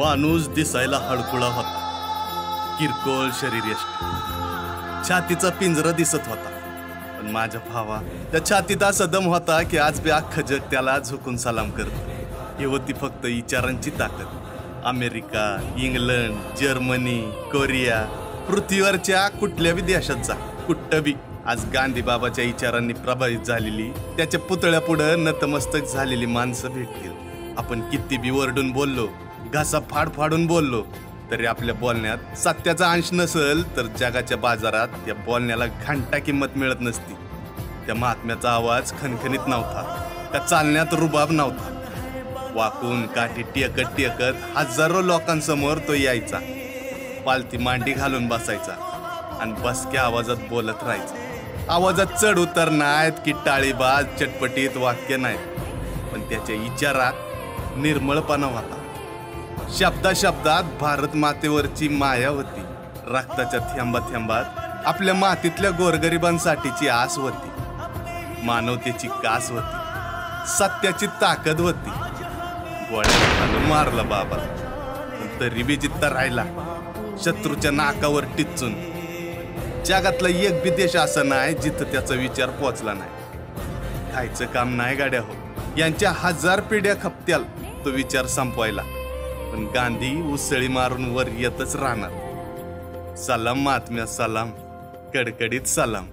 माणूस दिसायला हडकुळा होता, किरकोळ शरीरयष्टी, छातीचा पिंजरा दिसत होता. पण माझ्या भावा त्या छातीत असा दम होता की आज बी अख्खं जग त्याला झुकून सलाम करत. ही होती फक्त विचारांची ताकद. अमेरिका, इंग्लंड, जर्मनी, कोरिया, पृथ्वीवरच्या कुठल्या बी देशात जा, कुठं बी आज गांधी बाबाच्या विचारांनी प्रभावित झालेली, त्याच्या पुतळ्यापुढे नतमस्तक झालेली माणसं भेटतील. आपण किती बी वरडून बोललो, घासा फाडून बोललो, तरी आपल्या बोलण्यात सत्याचा अंश नसेल तर जगाच्या बाजारात त्या बोलण्याला घंटा किंमत मिळत नसती. त्या महात्म्याचा आवाज खणखणीत नव्हता, त्या चालण्यात रुबाब नव्हता. वाकून काठी टेकत हजारो लोकांसमोर तो यायचा, पालती मांडी घालून बसायचा आणि बसक्या आवाजात बोलत राहायचा. आवाजात चढ उतर नाहीत की टाळीबाज चटपटीत वाक्य नाहीत, पण त्याच्या विचारात निर्मळपणा होता. शब्दात भारत मातेवरची माया होती. रक्ताच्या थेंबात आपल्या मातीतल्या गोरगरिबांसाठीची आस होती. मानवतेची कास होती. सत्याची ताकद होती. गोळ्या मारला बाबा, तरी बी जिद्द राहिला, शत्रूच्या नाकावर टिचून. जगातला एक बी देश असा नाही जिथं त्याचा विचार पोचला नाही. खायचं काम नाही गाड्या हो, यांच्या 1000 पिढ्या खपत्याल तो विचार संपवायला, पण गांधी उसळी मारून वर येतच राहणार. सलाम महात्म्या सलाम, कडकडीत सलाम.